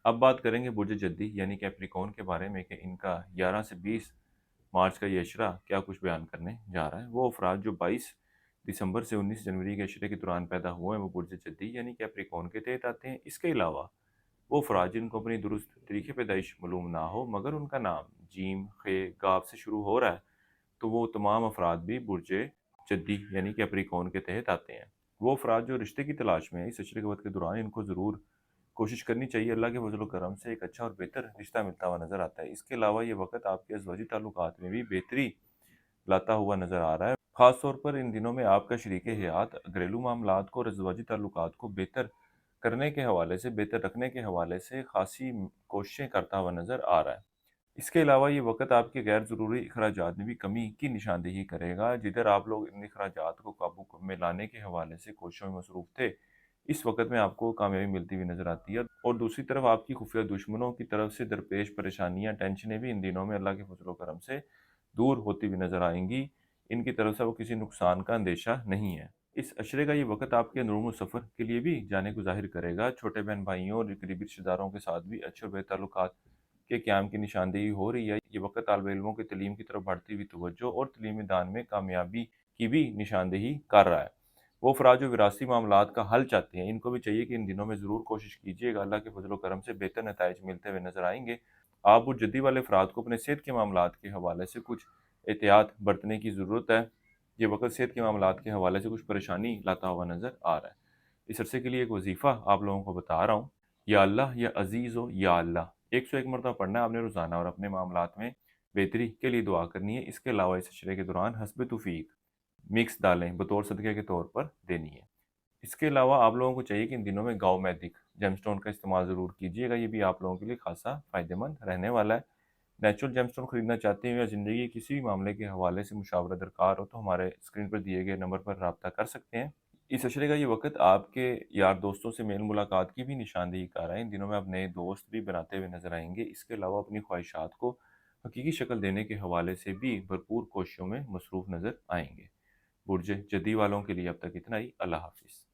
اب بات کریں گے برج جدی یعنی کیپریکون کے بارے میں کہ ان کا 11 سے 20 مارچ کا یہ اشرہ کیا کچھ بیان کرنے جا رہا ہے۔ وہ افراد جو 22 دسمبر سے 19 جنوری کے اشرے کے دوران پیدا ہوئے ہیں وہ برج جدی یعنی کیپریکون کے تحت آتے ہیں۔ اس کے علاوہ وہ افراد جن کو اپنی درست طریقے پیدائش معلوم نہ ہو مگر ان کا نام جیم، خ، گاف سے شروع ہو رہا ہے تو وہ تمام افراد بھی برج جدی یعنی کیپریکون کے تحت آتے ہیں۔ وہ افراد جو رشتے کی تلاش میں ہیں اس اشرے کے وقت کے دوران ان کو ضرور کوشش کرنی چاہیے، اللہ کے فضل و کرم سے ایک اچھا اور بہتر رشتہ ملتا ہوا نظر آتا ہے۔ اس کے علاوہ یہ وقت آپ کے ازواجی تعلقات میں بھی بہتری لاتا ہوا نظر آ رہا ہے۔ خاص طور پر ان دنوں میں آپ کا شریک حیات گھریلو معاملات کو اور ازواجی تعلقات کو بہتر کرنے کے حوالے سے، بہتر رکھنے کے حوالے سے خاصی کوششیں کرتا ہوا نظر آ رہا ہے۔ اس کے علاوہ یہ وقت آپ کے غیر ضروری اخراجات میں بھی کمی کی نشاندہی کرے گا۔ جدھر آپ لوگ ان اخراجات کو قابو میں لانے کے حوالے سے کوششوں میں مصروف تھے، اس وقت میں آپ کو کامیابی ملتی ہوئی نظر آتی ہے، اور دوسری طرف آپ کی خفیہ دشمنوں کی طرف سے درپیش پریشانیاں، ٹینشنیں بھی ان دنوں میں اللہ کے فضل و کرم سے دور ہوتی ہوئی نظر آئیں گی۔ ان کی طرف سے وہ کسی نقصان کا اندیشہ نہیں ہے۔ اس عشرے کا یہ وقت آپ کے اندرون سفر کے لیے بھی جانے کو ظاہر کرے گا۔ چھوٹے بہن بھائیوں اور قریبی رشتہ داروں کے ساتھ بھی اچھے اور بہتر تعلقات کے قیام کی نشاندہی ہو رہی ہے۔ یہ وقت طالب علموں کی تعلیم کی طرف بڑھتی ہوئی توجہ اور تعلیمی دان میں کامیابی کی بھی نشاندہی کر رہا ہے۔ وہ افراد جو وراثتی معاملات کا حل چاہتے ہیں ان کو بھی چاہیے کہ ان دنوں میں ضرور کوشش کیجیے گا، اللہ کے فضل و کرم سے بہتر نتائج ملتے ہوئے نظر آئیں گے۔ آپ اور جدی والے افراد کو اپنے صحت کے معاملات کے حوالے سے کچھ احتیاط برتنے کی ضرورت ہے۔ یہ وقت صحت کے معاملات کے حوالے سے کچھ پریشانی لاتا ہوا نظر آ رہا ہے۔ اس عرصے کے لیے ایک وظیفہ آپ لوگوں کو بتا رہا ہوں، یا اللہ یا عزیز و یا اللہ 101 مرتبہ پڑھنا ہے آپ نے روزانہ، اور اپنے معاملات میں بہتری کے لیے دعا کرنی ہے۔ اس کے علاوہ اس عشرے کے دوران حسب توفیق مکس دالیں بطور صدقے کے طور پر دینی ہے۔ اس کے علاوہ آپ لوگوں کو چاہیے کہ ان دنوں میں گاؤ میدک جیم سٹون کا استعمال ضرور کیجیے گا، یہ بھی آپ لوگوں کے لیے خاصا فائدہ مند رہنے والا ہے۔ نیچرل جیم سٹون خریدنا چاہتے ہیں یا زندگی کے کسی بھی معاملے کے حوالے سے مشاورہ درکار ہو تو ہمارے اسکرین پر دیے گئے نمبر پر رابطہ کر سکتے ہیں۔ اس عشرے کا یہ وقت آپ کے یار دوستوں سے میل ملاقات کی بھی نشاندہی کر رہا ہے۔ ان دنوں میں آپ نئے دوست بھی بناتے ہوئے نظر آئیں گے۔ اس کے علاوہ اپنی خواہشات کو حقیقی شکل دینے کے حوالے سے بھی بھرپور کوششوں میں مصروف نظر آئیں گے۔ برج جدی والوں کے لیے اب تک اتنا ہی۔ اللہ حافظ۔